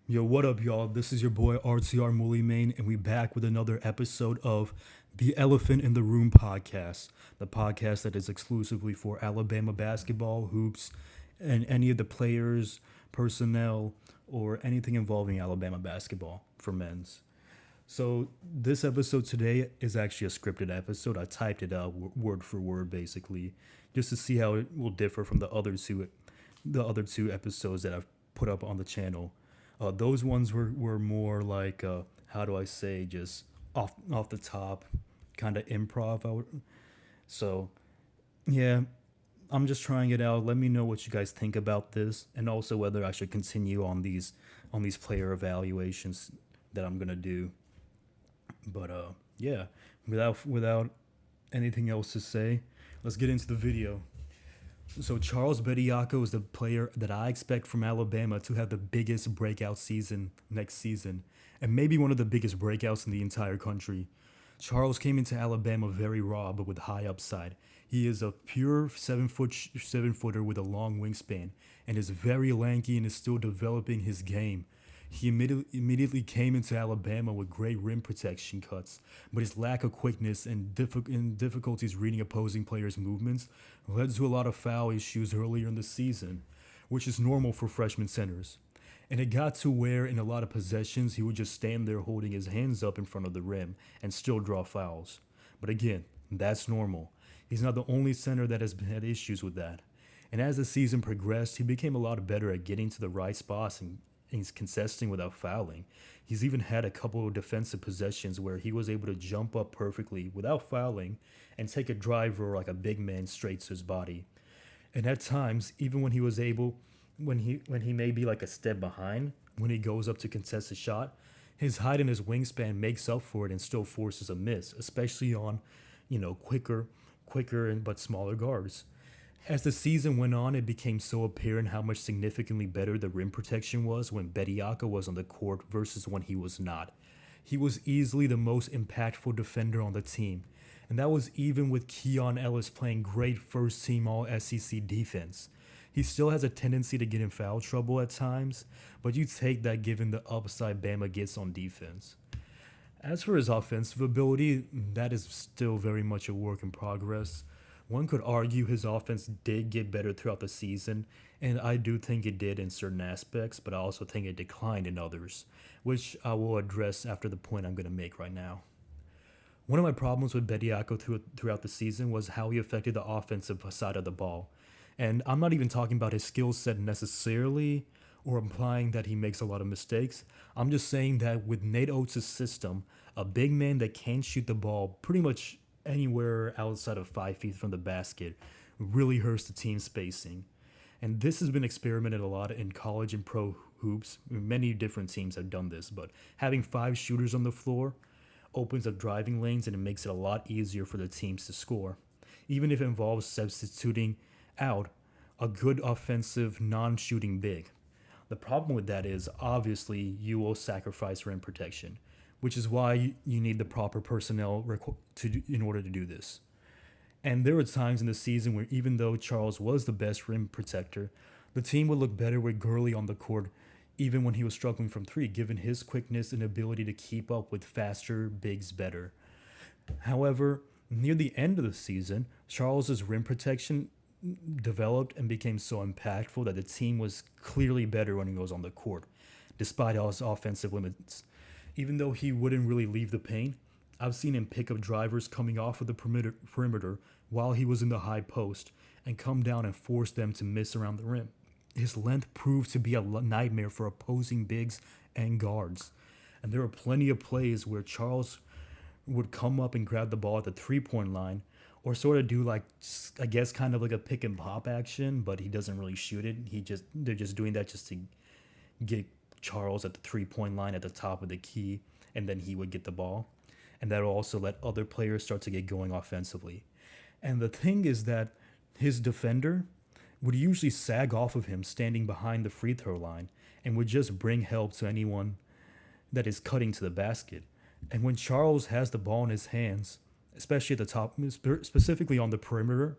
Yo, what up, y'all? This is your boy RTR Mully Main, and we back with another episode of the Elephant in the Room podcast, the podcast that is exclusively for Alabama basketball, hoops, and any of the players, personnel, or anything involving Alabama basketball for men's. So this episode today is actually a scripted episode. I typed it out word for word, basically, just to see how it will differ from the other two episodes that I've put up on the channel. Those ones were more like how do I say, just off the top, kind of improv. So yeah, I'm just trying it out. Let me know what you guys think about this, and also whether I should continue on these player evaluations that I'm gonna do. But yeah, without anything else to say, let's get into the video. So Charles Bediako is the player that I expect from Alabama to have the biggest breakout season next season, and maybe one of the biggest breakouts in the entire country. Charles came into Alabama very raw but with high upside. He is a pure 7 footer with a long wingspan, and is very lanky and is still developing his game. He immediately came into Alabama with great rim protection cuts, but his lack of quickness and difficulties reading opposing players' movements led to a lot of foul issues earlier in the season, which is normal for freshman centers. And it got to where, in a lot of possessions, he would just stand there holding his hands up in front of the rim and still draw fouls. But again, that's normal. He's not the only center that has had issues with that. And as the season progressed, he became a lot better at getting to the right spots and he's contesting without fouling. He's even had a couple of defensive possessions where he was able to jump up perfectly without fouling and take a driver like a big man straight to his body. And at times, even when he was able, when he may be like a step behind, when he goes up to contest a shot, his height and his wingspan makes up for it and still forces a miss, especially on, quicker and but smaller guards. As the season went on, it became so apparent how much significantly better the rim protection was when Bediako was on the court versus when he was not. He was easily the most impactful defender on the team, and that was even with Keon Ellis playing great first team All SEC defense. He still has a tendency to get in foul trouble at times, but you take that given the upside Bama gets on defense. As for his offensive ability, that is still very much a work in progress. One could argue his offense did get better throughout the season, and I do think it did in certain aspects, but I also think it declined in others, which I will address after the point I'm going to make right now. One of my problems with Bediako throughout the season was how he affected the offensive side of the ball. And I'm not even talking about his skill set necessarily or implying that he makes a lot of mistakes. I'm just saying that with Nate Oates' system, a big man that can shoot the ball pretty much anywhere outside of 5 feet from the basket really hurts the team spacing. And this has been experimented a lot in college and pro hoops. Many different teams have done this, but having five shooters on the floor opens up driving lanes and it makes it a lot easier for the teams to score, even if it involves substituting out a good offensive non-shooting big. The problem with that is obviously you will sacrifice rim protection, which is why you need the proper personnel in order to do this. And there were times in the season where even though Charles was the best rim protector, the team would look better with Gurley on the court even when he was struggling from three, given his quickness and ability to keep up with faster bigs better. However, near the end of the season, Charles's rim protection developed and became so impactful that the team was clearly better when he was on the court, despite all his offensive limits. Even though he wouldn't really leave the paint, I've seen him pick up drivers coming off of the perimeter while he was in the high post and come down and force them to miss around the rim. His length proved to be a nightmare for opposing bigs and guards. And there were plenty of plays where Charles would come up and grab the ball at the 3 point line or sort of do like, I guess, kind of like a pick and pop action, but he doesn't really shoot it. They're just doing that just to get Charles at the 3 point line at the top of the key, and then he would get the ball. And that will also let other players start to get going offensively. And the thing is that his defender would usually sag off of him standing behind the free throw line and would just bring help to anyone that is cutting to the basket. And when Charles has the ball in his hands, especially at the top, specifically on the perimeter,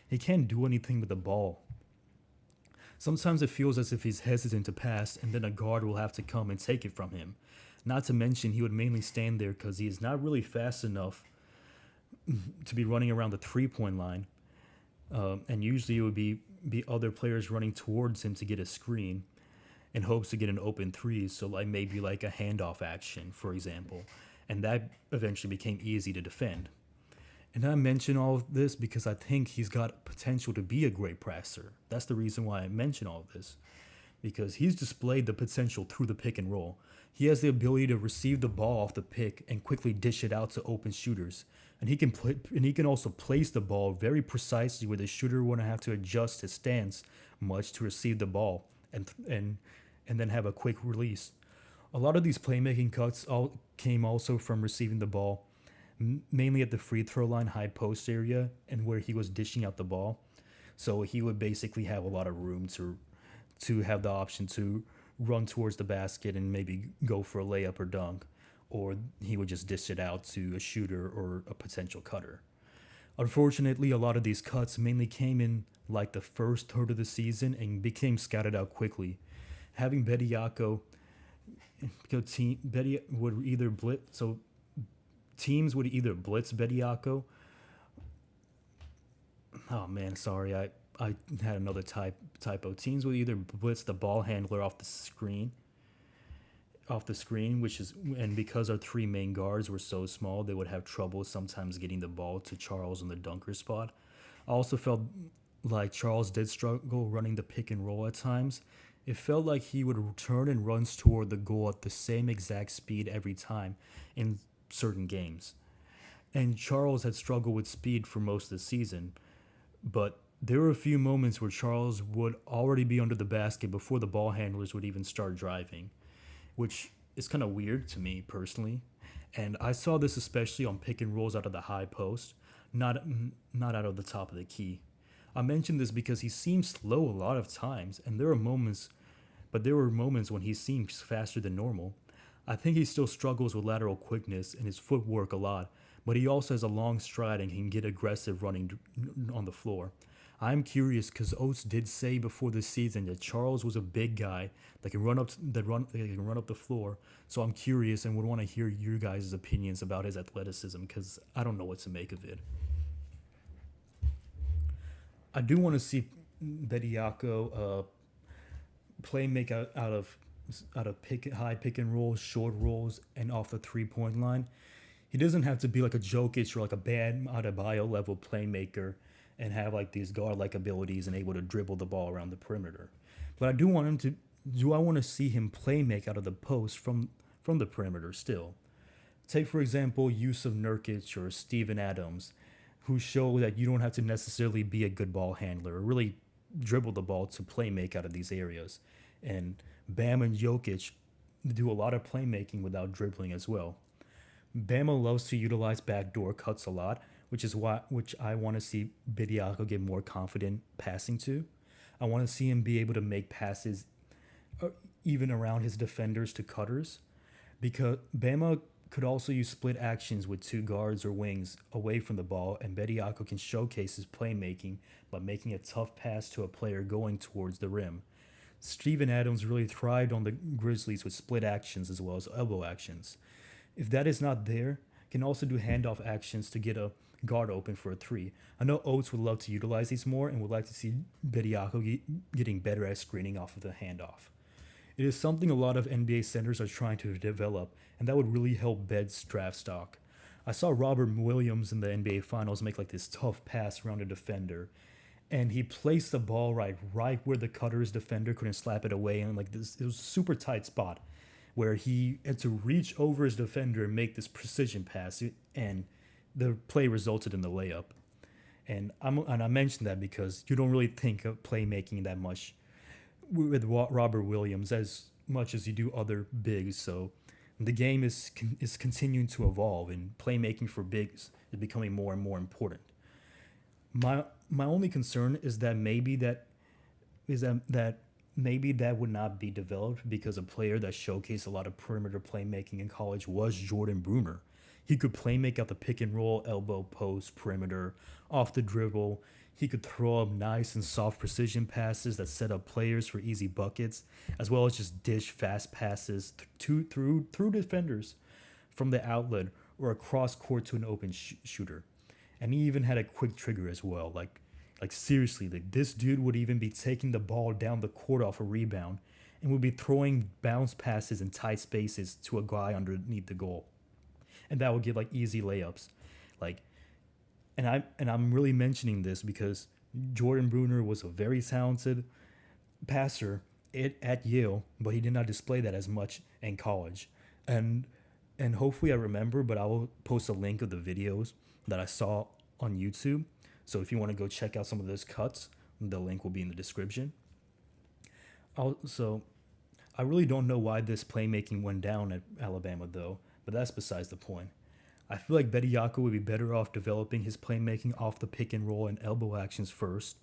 he can't do anything with the ball. Sometimes it feels as if he's hesitant to pass, and then a guard will have to come and take it from him. Not to mention, he would mainly stand there because he is not really fast enough to be running around the 3 point line. And usually it would be other players running towards him to get a screen in hopes to get an open three. So, like maybe like a handoff action, for example. And that eventually became easy to defend. And I mention all of this because I think he's got potential to be a great passer. That's the reason why I mention all of this. Because he's displayed the potential through the pick and roll. He has the ability to receive the ball off the pick and quickly dish it out to open shooters. And he can also place the ball very precisely where the shooter won't have to adjust his stance much to receive the ball and then have a quick release. A lot of these playmaking cuts all came also from receiving the ball mainly at the free throw line, high post area, and where he was dishing out the ball. So he would basically have a lot of room to have the option to run towards the basket and maybe go for a layup or dunk, or he would just dish it out to a shooter or a potential cutter. Unfortunately, a lot of these cuts mainly came in like the first third of the season and became scattered out quickly. Having Bediako, Betty would either blitz, so teams would either blitz Bediako. Oh man, sorry, I had another typo. Teams would either blitz the ball handler off the screen, which is, and because our three main guards were so small, they would have trouble sometimes getting the ball to Charles in the dunker spot. I also felt like Charles did struggle running the pick and roll at times. It felt like he would turn and runs toward the goal at the same exact speed every time in certain games. And Charles had struggled with speed for most of the season, but there were a few moments where Charles would already be under the basket before the ball handlers would even start driving, which is kind of weird to me personally. And I saw this especially on pick and rolls out of the high post, not out of the top of the key. I mention this because he seems slow a lot of times, and there were moments when he seems faster than normal. I think he still struggles with lateral quickness and his footwork a lot, but he also has a long stride and can get aggressive running on the floor. I'm curious because Oates did say before the season that Charles was a big guy that can run up the floor. So I'm curious and would want to hear your guys' opinions about his athleticism because I don't know what to make of it. I do want to see Bediako make out of high pick and rolls, short rolls, and off the 3 point line. He doesn't have to be like a Jokic or like a bad Adebayo level playmaker and have like these guard like abilities and able to dribble the ball around the perimeter. But I want to see him play make out of the post from the perimeter still. Take for example Yusuf Nurkic or Steven Adams, who show that you don't have to necessarily be a good ball handler or really dribble the ball to play make out of these areas. And Bam and Jokic do a lot of playmaking without dribbling as well. Bama loves to utilize backdoor cuts a lot, which I want to see Bediako get more confident passing to. I want to see him be able to make passes even around his defenders to cutters, because Bama could also use split actions with two guards or wings away from the ball, and Bediako can showcase his playmaking by making a tough pass to a player going towards the rim. Steven Adams really thrived on the Grizzlies with split actions as well as elbow actions. If that is not there, can also do handoff actions to get a guard open for a three. I know Oates would love to utilize these more and would like to see Bediako getting better at screening off of the handoff. It is something a lot of NBA centers are trying to develop, and that would really help Bed's draft stock. I saw Robert Williams in the NBA Finals make like this tough pass around a defender, and he placed the ball right where the cutter's defender couldn't slap it away, and like this, it was a super tight spot where he had to reach over his defender and make this precision pass, and the play resulted in the layup. And I mentioned that because you don't really think of playmaking that much with Robert Williams as much as you do other bigs. So the game is continuing to evolve, and playmaking for bigs is becoming more and more important. My only concern is that maybe that would not be developed because a player that showcased a lot of perimeter playmaking in college was Jordan Bruner. He could play make out the pick and roll, elbow, post, perimeter, off the dribble. He could throw up nice and soft precision passes that set up players for easy buckets, as well as just dish fast passes through defenders from the outlet or across court to an open shooter. And he even had a quick trigger as well. Like seriously, like this dude would even be taking the ball down the court off a rebound and would be throwing bounce passes in tight spaces to a guy underneath the goal, and that would give like easy layups. Like, and I'm really mentioning this because Jordan Bruner was a very talented passer at Yale, but he did not display that as much in college. And and hopefully I remember, but I will post a link of the videos that I saw on YouTube. So if you want to go check out some of those cuts, the link will be in the description. Also, I really don't know why this playmaking went down at Alabama though, but that's besides the point. I feel like Bediako would be better off developing his playmaking off the pick and roll and elbow actions first,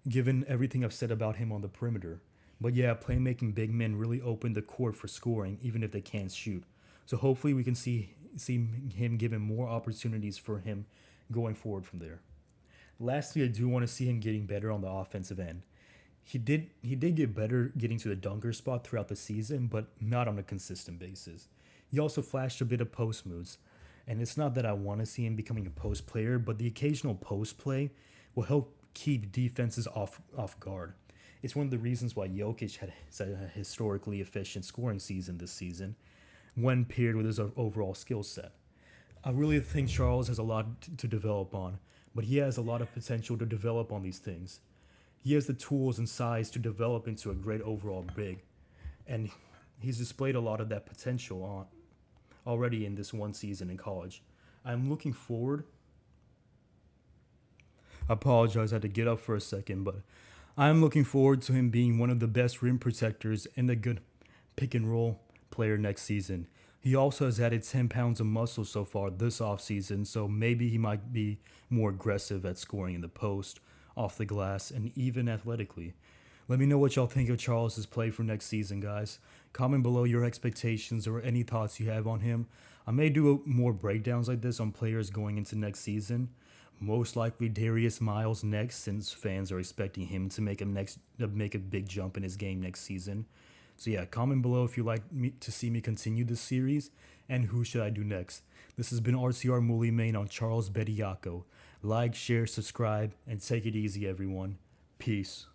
given everything I've said about him on the perimeter. But yeah, playmaking big men really opened the court for scoring, even if they can't shoot. So hopefully we can see him given more opportunities for him going forward from there. Lastly, I do want to see him getting better on the offensive end. He did get better getting to the dunker spot throughout the season, but not on a consistent basis. He also flashed a bit of post moves, and it's not that I want to see him becoming a post player, but the occasional post play will help keep defenses off guard. It's one of the reasons why Jokic had a historically efficient scoring season this season, when paired with his overall skill set. I really think Charles has a lot to develop on, but he has a lot of potential to develop on these things. He has the tools and size to develop into a great overall big, and he's displayed a lot of that potential already in this one season in college. I'm looking forward. I apologize, I had to get up for a second, but I'm looking forward to him being one of the best rim protectors and a good pick and roll player next season. He also has added 10 pounds of muscle so far this offseason, so maybe he might be more aggressive at scoring in the post, off the glass, and even athletically. Let me know what y'all think of Charles's play for next season, guys. Comment below your expectations or any thoughts you have on him. I may do more breakdowns like this on players going into next season. Most likely Darius Miles next, since fans are expecting him to make a big jump in his game next season. So yeah, comment below if you'd like me to see me continue this series, and who should I do next. This has been RCR Mully Main on Charles Bediako. Like, share, subscribe, and take it easy, everyone. Peace.